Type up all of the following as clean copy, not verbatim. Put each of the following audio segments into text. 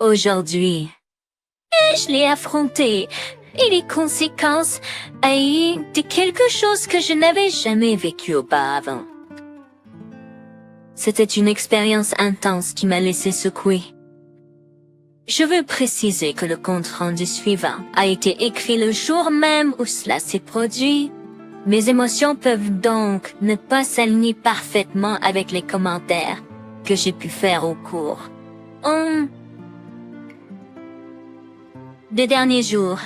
Aujourd'hui, je l'ai affronté et les conséquences de quelque chose que je n'avais jamais vécu auparavant. C'était une expérience intense qui m'a laissé secouer. Je veux préciser que le compte-rendu suivant a été écrit le jour même où cela s'est produit. Mes émotions peuvent donc ne pas s'aligner parfaitement avec les commentaires que j'ai pu faire au cours des derniers jours.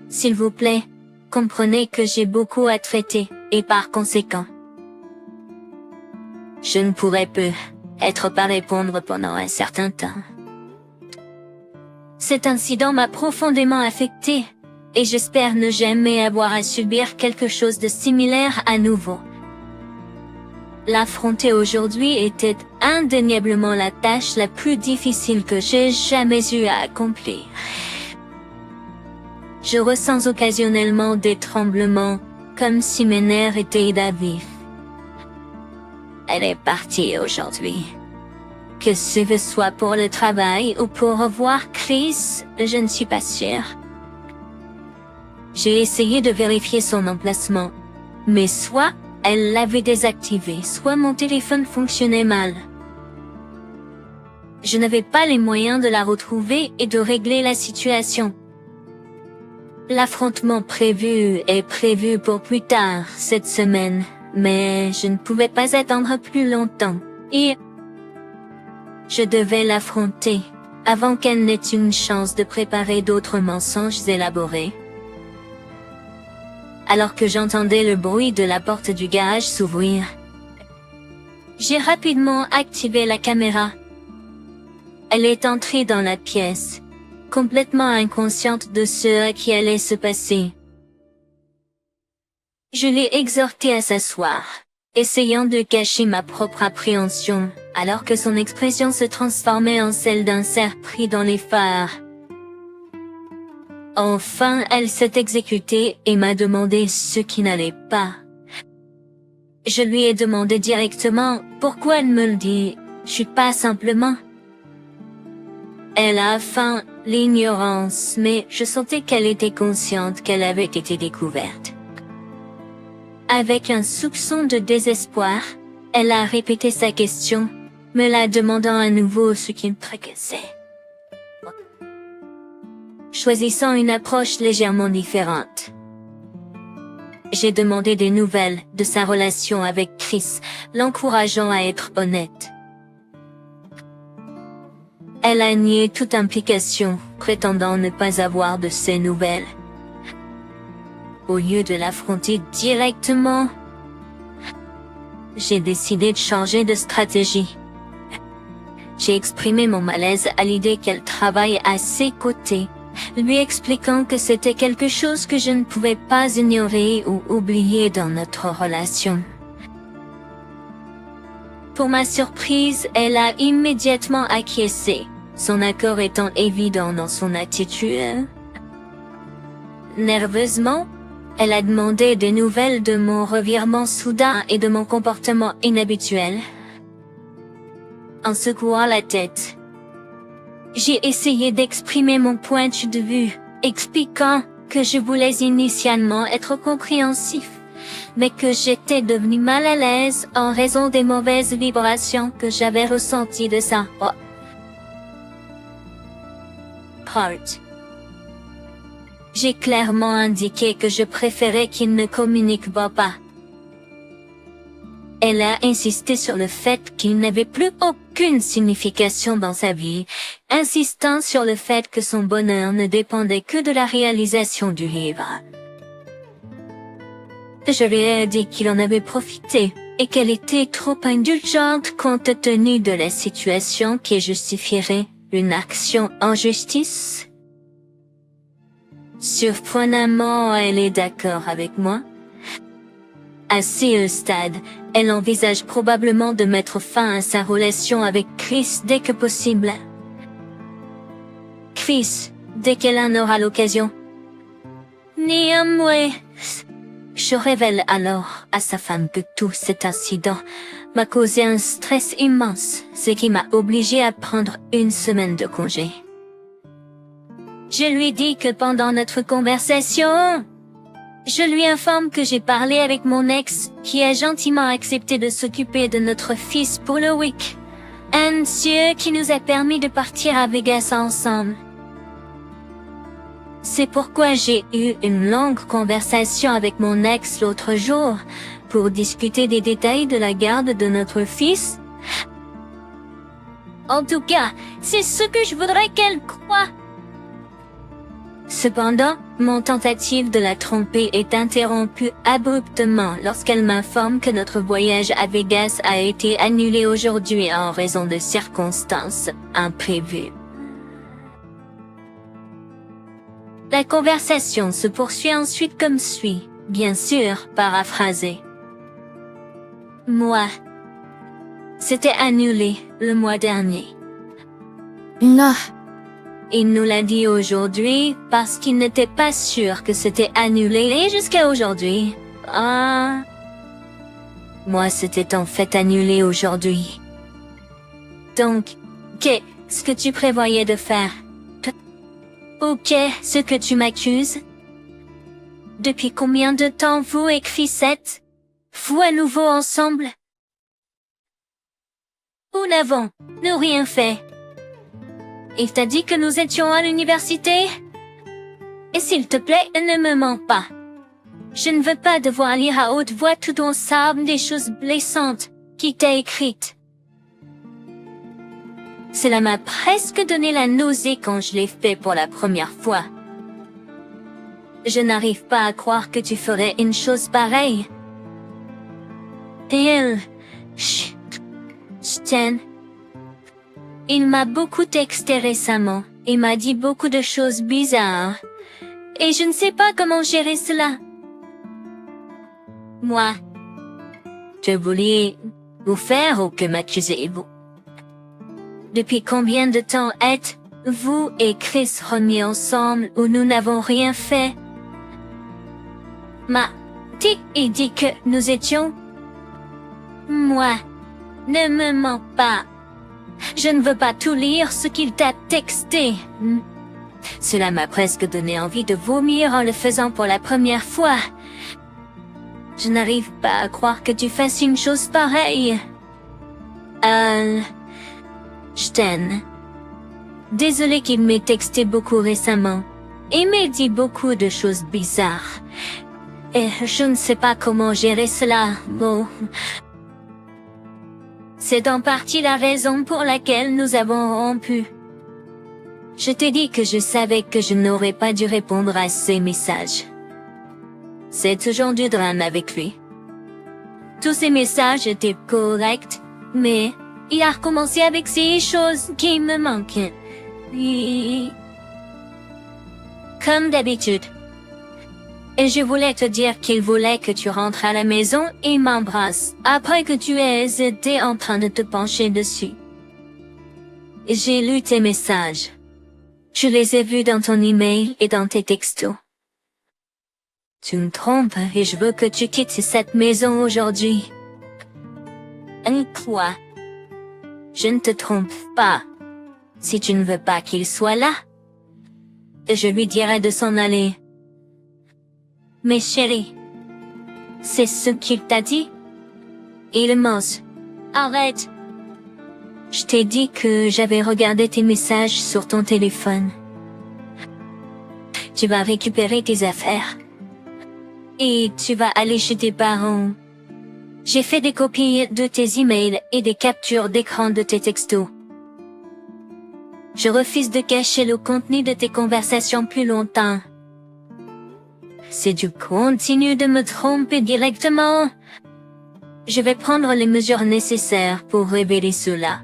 S'il vous plaît, comprenez que j'ai beaucoup à traiter et par conséquent, je ne pourrais peut-être pas répondre pendant un certain temps. Cet incident m'a profondément affecté et j'espère ne jamais avoir à subir quelque chose de similaire à nouveau. L'affronter aujourd'hui était indéniablement la tâche la plus difficile que j'ai jamais eu à accomplir. Je ressens occasionnellement des tremblements, comme si mes nerfs étaient à vif. Elle est partie aujourd'hui. Que ce soit pour le travail ou pour revoir Chris, je ne suis pas sûre. J'ai essayé de vérifier son emplacement, mais soit elle l'avait désactivé, soit mon téléphone fonctionnait mal. Je n'avais pas les moyens de la retrouver et de régler la situation. L'affrontement est prévu pour plus tard cette semaine, mais je ne pouvais pas attendre plus longtemps. Et je devais l'affronter avant qu'elle n'ait une chance de préparer d'autres mensonges élaborés. Alors que j'entendais le bruit de la porte du garage s'ouvrir, j'ai rapidement activé la caméra. Elle est entrée dans la pièce, complètement inconsciente de ce qui allait se passer. Je l'ai exhortée à s'asseoir, essayant de cacher ma propre appréhension, alors que son expression se transformait en celle d'un cerf pris dans les phares. Enfin, elle s'est exécutée et m'a demandé ce qui n'allait pas. Je lui ai demandé directement pourquoi elle me le dit, je suis pas simplement. Elle a feint l'ignorance, mais je sentais qu'elle était consciente qu'elle avait été découverte. Avec un soupçon de désespoir, elle a répété sa question, me la demandant à nouveau ce qui me tracassait. Choisissant une approche légèrement différente. J'ai demandé des nouvelles de sa relation avec Chris, l'encourageant à être honnête. Elle a nié toute implication, prétendant ne pas avoir de ces nouvelles. Au lieu de l'affronter directement, j'ai décidé de changer de stratégie. J'ai exprimé mon malaise à l'idée qu'elle travaille à ses côtés, lui expliquant que c'était quelque chose que je ne pouvais pas ignorer ou oublier dans notre relation. Pour ma surprise, elle a immédiatement acquiescé, son accord étant évident dans son attitude. Nerveusement, elle a demandé des nouvelles de mon revirement soudain et de mon comportement inhabituel. En secouant la tête, j'ai essayé d'exprimer mon point de vue, expliquant que je voulais initialement être compréhensif, mais que j'étais devenu mal à l'aise en raison des mauvaises vibrations que j'avais ressenties de sa part. J'ai clairement indiqué que je préférais qu'il ne communique pas. Elle a insisté sur le fait qu'il n'avait plus aucune signification dans sa vie, insistant sur le fait que son bonheur ne dépendait que de la réalisation du livre. Je lui ai dit qu'il en avait profité et qu'elle était trop indulgente compte tenu de la situation qui justifierait une action en justice. Surprenamment, elle est d'accord avec moi. À ce stade, elle envisage probablement de mettre fin à sa relation avec Chris dès que possible. Chris, dès qu'elle en aura l'occasion. Néanmoins, je révèle alors à sa femme que tout cet incident m'a causé un stress immense, ce qui m'a obligé à prendre une semaine de congé. Je lui dis que pendant notre conversation, je lui informe que j'ai parlé avec mon ex, qui a gentiment accepté de s'occuper de notre fils pour le week-end, ce qui nous a permis de partir à Vegas ensemble. C'est pourquoi j'ai eu une longue conversation avec mon ex l'autre jour, pour discuter des détails de la garde de notre fils. En tout cas, c'est ce que je voudrais qu'elle croie. Cependant, mon tentative de la tromper est interrompue abruptement lorsqu'elle m'informe que notre voyage à Vegas a été annulé aujourd'hui en raison de circonstances imprévues. La conversation se poursuit ensuite comme suit, bien sûr, paraphrasé. Moi, c'était annulé le mois dernier. Non. Il nous l'a dit aujourd'hui parce qu'il n'était pas sûr que c'était annulé et jusqu'à aujourd'hui. Moi, c'était en fait annulé aujourd'hui. Donc, qu'est-ce que tu prévoyais de faire? Ou qu'est-ce que tu m'accuses? Depuis combien de temps vous et Chrisette, vous à nouveau ensemble? Nous n'avons rien fait. Il t'a dit que nous étions à l'université? Et s'il te plaît, ne me mens pas. Je ne veux pas devoir lire à haute voix tout ensemble des choses blessantes qu'il t'a écrites. Cela m'a presque donné la nausée quand je l'ai fait pour la première fois. Je n'arrive pas à croire que tu ferais une chose pareille. Et Sten, il m'a beaucoup texté récemment et m'a dit beaucoup de choses bizarres. Et je ne sais pas comment gérer cela. Moi, je voulais vous faire ou que m'accusez-vous? Depuis combien de temps êtes-vous et Chris remis ensemble où nous n'avons rien fait? Il dit que nous étions... Moi, ne me mens pas. Je ne veux pas tout lire ce qu'il t'a texté. Cela m'a presque donné envie de vomir en le faisant pour la première fois. Je n'arrive pas à croire que tu fasses une chose pareille. Sten. Désolé qu'il m'ait texté beaucoup récemment. Et m'ait dit beaucoup de choses bizarres. Et je ne sais pas comment gérer cela. Bon. C'est en partie la raison pour laquelle nous avons rompu. Je t'ai dit que je savais que je n'aurais pas dû répondre à ces messages. C'est toujours du drame avec lui. Tous ces messages étaient corrects, mais il a recommencé avec ces choses qui me manquaient. Comme d'habitude. Et je voulais te dire qu'il voulait que tu rentres à la maison et m'embrasses, après que tu aies été en train de te pencher dessus. J'ai lu tes messages. Je les ai vus dans ton email et dans tes textos. Tu me trompes et je veux que tu quittes cette maison aujourd'hui. Quoi? Je ne te trompe pas. Si tu ne veux pas qu'il soit là, je lui dirai de s'en aller. Mais chérie, c'est ce qu'il t'a dit? Il ment. Arrête. Je t'ai dit que j'avais regardé tes messages sur ton téléphone. Tu vas récupérer tes affaires. Et tu vas aller chez tes parents. J'ai fait des copies de tes emails et des captures d'écran de tes textos. Je refuse de cacher le contenu de tes conversations plus longtemps. Si tu continues de me tromper directement, je vais prendre les mesures nécessaires pour révéler cela.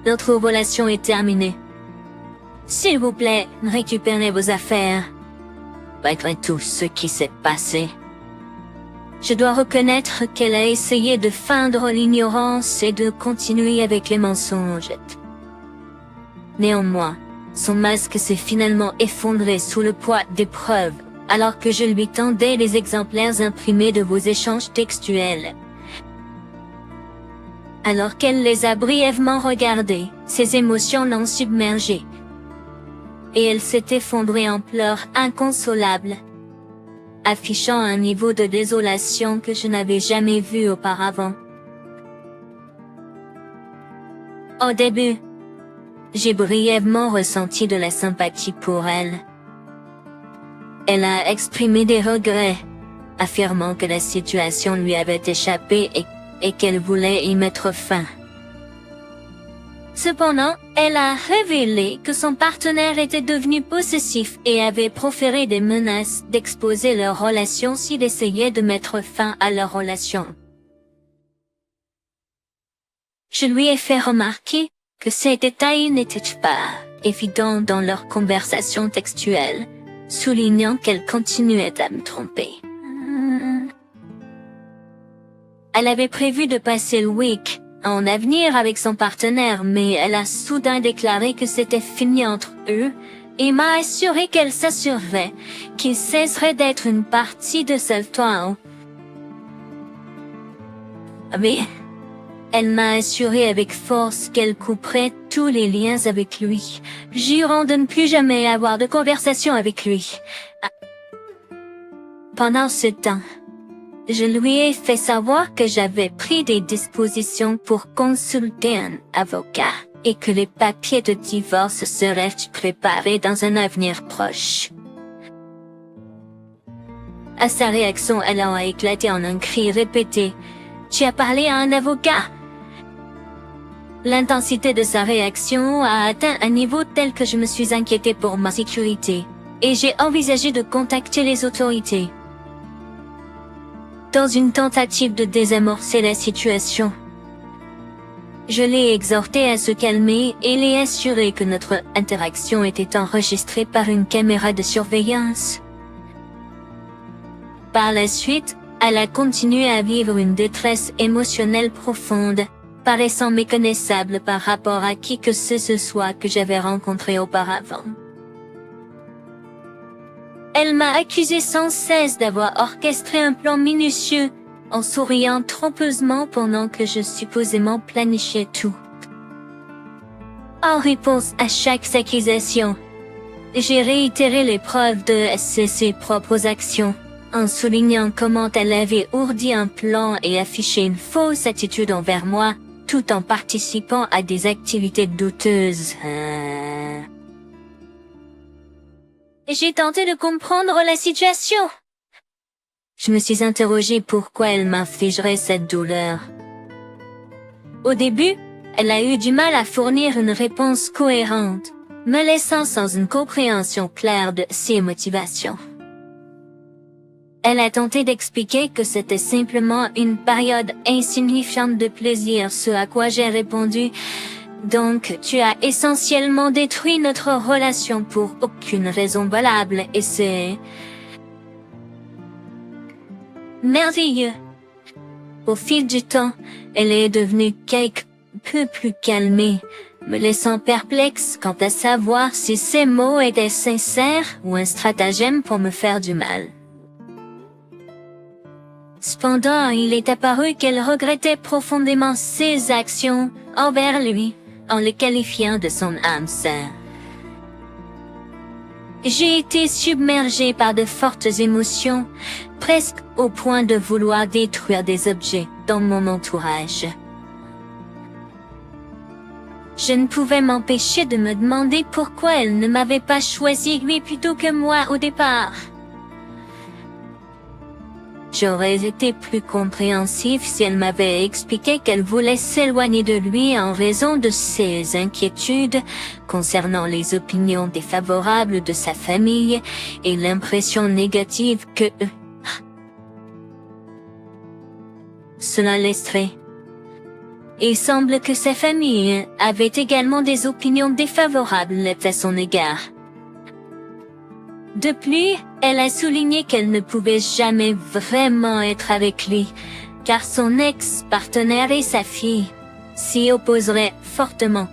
Notre relation est terminée. S'il vous plaît, récupérez vos affaires. Malgré tout ce qui s'est passé, je dois reconnaître qu'elle a essayé de feindre l'ignorance et de continuer avec les mensonges. Néanmoins, son masque s'est finalement effondré sous le poids des preuves, alors que je lui tendais les exemplaires imprimés de vos échanges textuels. Alors qu'elle les a brièvement regardés, ses émotions l'ont submergée. Et elle s'est effondrée en pleurs inconsolables, affichant un niveau de désolation que je n'avais jamais vu auparavant. Au début, j'ai brièvement ressenti de la sympathie pour elle. Elle a exprimé des regrets, affirmant que la situation lui avait échappé et qu'elle voulait y mettre fin. Cependant, elle a révélé que son partenaire était devenu possessif et avait proféré des menaces d'exposer leur relation s'il essayait de mettre fin à leur relation. Je lui ai fait remarquer que ces détails n'étaient pas évidents dans leur conversation textuelle, soulignant qu'elle continuait à me tromper. Elle avait prévu de passer le week en avenir avec son partenaire, mais elle a soudain déclaré que c'était fini entre eux et m'a assuré qu'elle s'assurerait qu'il cesserait d'être une partie de sa histoire. Mais elle m'a assuré avec force qu'elle couperait tous les liens avec lui, jurant de ne plus jamais avoir de conversation avec lui. Pendant ce temps, je lui ai fait savoir que j'avais pris des dispositions pour consulter un avocat et que les papiers de divorce seraient préparés dans un avenir proche. À sa réaction, elle a éclaté en un cri répété. « Tu as parlé à un avocat ?» L'intensité de sa réaction a atteint un niveau tel que je me suis inquiétée pour ma sécurité, et j'ai envisagé de contacter les autorités. Dans une tentative de désamorcer la situation, je l'ai exhorté à se calmer et l'ai assuré que notre interaction était enregistrée par une caméra de surveillance. Par la suite, elle a continué à vivre une détresse émotionnelle profonde, paraissant méconnaissable par rapport à qui que ce soit que j'avais rencontré auparavant. Elle m'a accusé sans cesse d'avoir orchestré un plan minutieux, en souriant trompeusement pendant que je supposément planifiais tout. En réponse à chaque accusation, j'ai réitéré les preuves de ses propres actions, en soulignant comment elle avait ourdi un plan et affiché une fausse attitude envers moi, tout en participant à des activités douteuses. J'ai tenté de comprendre la situation. Je me suis interrogé pourquoi elle m'infligerait cette douleur. Au début, elle a eu du mal à fournir une réponse cohérente, me laissant sans une compréhension claire de ses motivations. Elle a tenté d'expliquer que c'était simplement une période insignifiante de plaisir, ce à quoi j'ai répondu « Donc, tu as essentiellement détruit notre relation pour aucune raison valable et c'est... merveilleux. » Au fil du temps, elle est devenue quelque peu plus calmée, me laissant perplexe quant à savoir si ces mots étaient sincères ou un stratagème pour me faire du mal. Cependant, il est apparu qu'elle regrettait profondément ses actions envers lui, en le qualifiant de son âme sœur. J'ai été submergée par de fortes émotions, presque au point de vouloir détruire des objets dans mon entourage. Je ne pouvais m'empêcher de me demander pourquoi elle ne m'avait pas choisi lui plutôt que moi au départ. J'aurais été plus compréhensif si elle m'avait expliqué qu'elle voulait s'éloigner de lui en raison de ses inquiétudes concernant les opinions défavorables de sa famille et l'impression négative que cela laisserait. Il semble que sa famille avait également des opinions défavorables à son égard. De plus, elle a souligné qu'elle ne pouvait jamais vraiment être avec lui, car son ex-partenaire et sa fille s'y opposeraient fortement.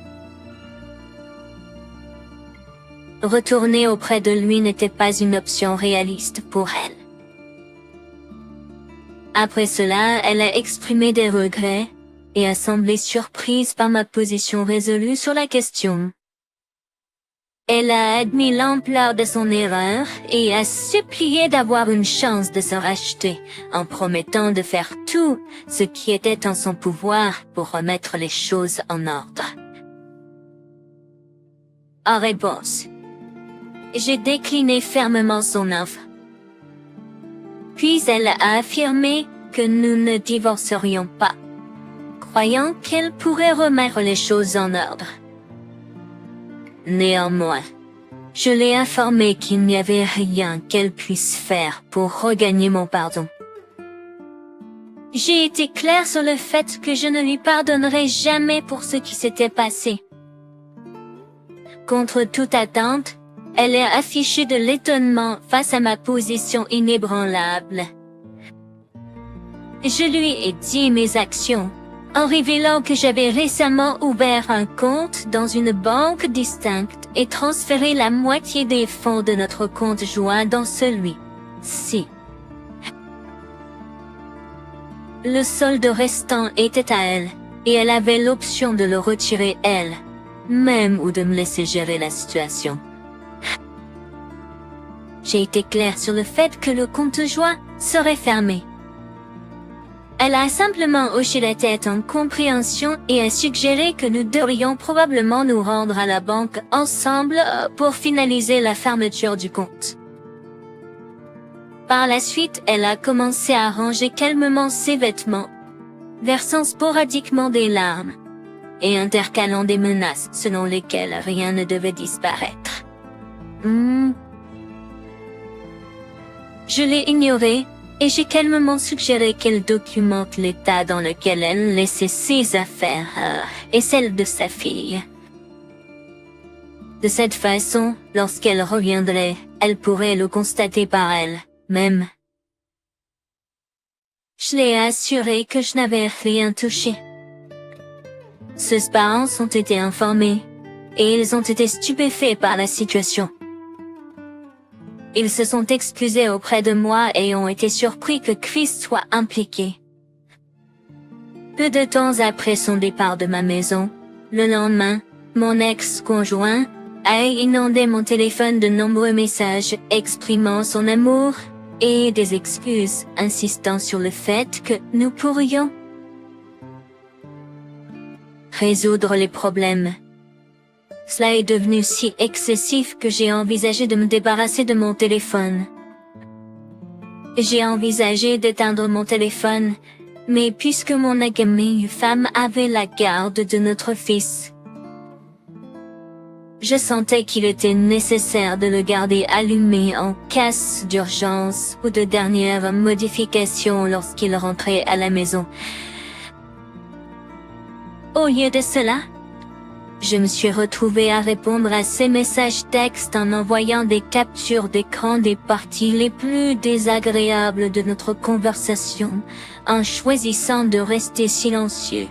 Retourner auprès de lui n'était pas une option réaliste pour elle. Après cela, elle a exprimé des regrets, et a semblé surprise par ma position résolue sur la question. Elle a admis l'ampleur de son erreur et a supplié d'avoir une chance de se racheter, en promettant de faire tout ce qui était en son pouvoir pour remettre les choses en ordre. En réponse, j'ai décliné fermement son offre. Puis elle a affirmé que nous ne divorcerions pas, croyant qu'elle pourrait remettre les choses en ordre. Néanmoins, je l'ai informée qu'il n'y avait rien qu'elle puisse faire pour regagner mon pardon. J'ai été claire sur le fait que je ne lui pardonnerai jamais pour ce qui s'était passé. Contre toute attente, elle a affiché de l'étonnement face à ma position inébranlable. Je lui ai dit mes actions, en révélant que j'avais récemment ouvert un compte dans une banque distincte et transféré la moitié des fonds de notre compte joint dans celui-ci. Le solde restant était à elle, et elle avait l'option de le retirer elle-même ou de me laisser gérer la situation. J'ai été claire sur le fait que le compte joint serait fermé. Elle a simplement hoché la tête en compréhension et a suggéré que nous devrions probablement nous rendre à la banque ensemble pour finaliser la fermeture du compte. Par la suite, elle a commencé à ranger calmement ses vêtements, versant sporadiquement des larmes et intercalant des menaces selon lesquelles rien ne devait disparaître. Je l'ai ignorée. Et j'ai calmement suggéré qu'elle documente l'état dans lequel elle laissait ses affaires et celles de sa fille. De cette façon, lorsqu'elle reviendrait, elle pourrait le constater par elle-même. Je l'ai assuré que je n'avais rien touché. Ses parents ont été informés, et ils ont été stupéfaits par la situation. Ils se sont excusés auprès de moi et ont été surpris que Chris soit impliqué. Peu de temps après son départ de ma maison, le lendemain, mon ex-conjoint a inondé mon téléphone de nombreux messages exprimant son amour et des excuses, insistant sur le fait que nous pourrions résoudre les problèmes. Cela est devenu si excessif que j'ai envisagé de me débarrasser de mon téléphone. J'ai envisagé d'éteindre mon téléphone, mais puisque mon aimée femme avait la garde de notre fils, je sentais qu'il était nécessaire de le garder allumé en cas d'urgence ou de dernière modification lorsqu'il rentrait à la maison. Au lieu de cela, je me suis retrouvée à répondre à ces messages textes en envoyant des captures d'écran des parties les plus désagréables de notre conversation, en choisissant de rester silencieux.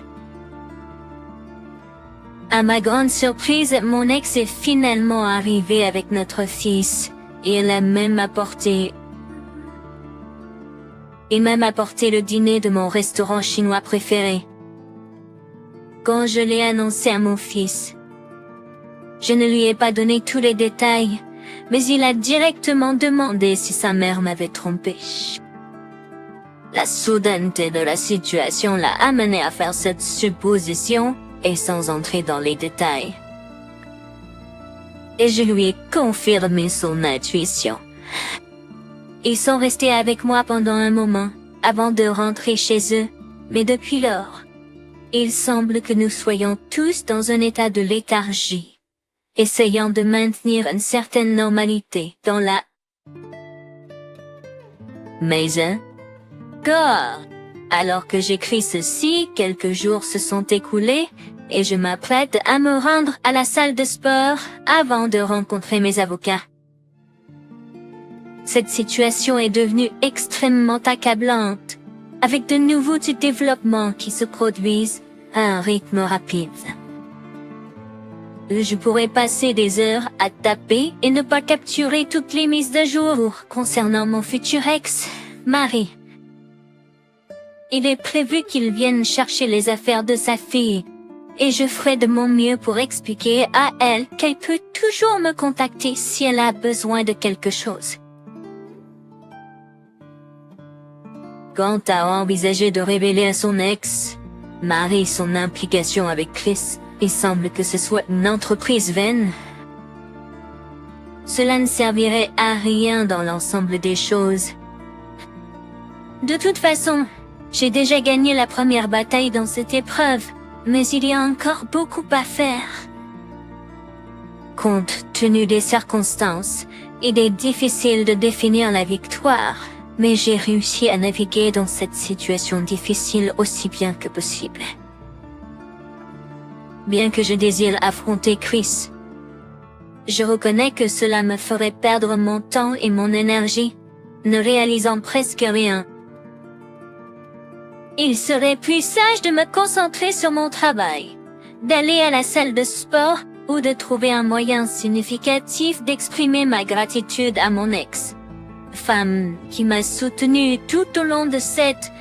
À ma grande surprise, mon ex est finalement arrivé avec notre fils, et il a même apporté le dîner de mon restaurant chinois préféré. Quand je l'ai annoncé à mon fils, je ne lui ai pas donné tous les détails, mais il a directement demandé si sa mère m'avait trompé. La soudaineté de la situation l'a amené à faire cette supposition, et sans entrer dans les détails. Et je lui ai confirmé son intuition. Ils sont restés avec moi pendant un moment, avant de rentrer chez eux, mais depuis lors, il semble que nous soyons tous dans un état de léthargie, essayant de maintenir une certaine normalité dans la maison. Alors que j'écris ceci, quelques jours se sont écoulés, et je m'apprête à me rendre à la salle de sport avant de rencontrer mes avocats. Cette situation est devenue extrêmement accablante, avec de nouveaux développements qui se produisent à un rythme rapide. Je pourrais passer des heures à taper et ne pas capturer toutes les mises à jour concernant mon futur ex, Marie. Il est prévu qu'il vienne chercher les affaires de sa fille. Et je ferai de mon mieux pour expliquer à elle qu'elle peut toujours me contacter si elle a besoin de quelque chose. Quant à envisager de révéler à son ex, Marie, son implication avec Chris, il semble que ce soit une entreprise vaine. Cela ne servirait à rien dans l'ensemble des choses. De toute façon, j'ai déjà gagné la première bataille dans cette épreuve, mais il y a encore beaucoup à faire. Compte tenu des circonstances, il est difficile de définir la victoire, mais j'ai réussi à naviguer dans cette situation difficile aussi bien que possible. Bien que je désire affronter Chris, je reconnais que cela me ferait perdre mon temps et mon énergie, ne réalisant presque rien. Il serait plus sage de me concentrer sur mon travail, d'aller à la salle de sport ou de trouver un moyen significatif d'exprimer ma gratitude à mon ex, femme qui m'a soutenue tout au long de cette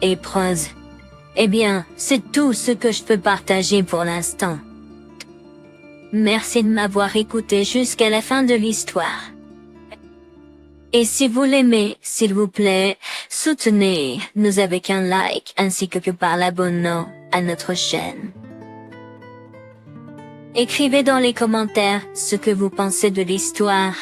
épreuve. Eh bien, c'est tout ce que je peux partager pour l'instant. Merci de m'avoir écouté jusqu'à la fin de l'histoire. Et si vous l'aimez, s'il vous plaît, soutenez-nous avec un like ainsi que par l'abonnement à notre chaîne. Écrivez dans les commentaires ce que vous pensez de l'histoire.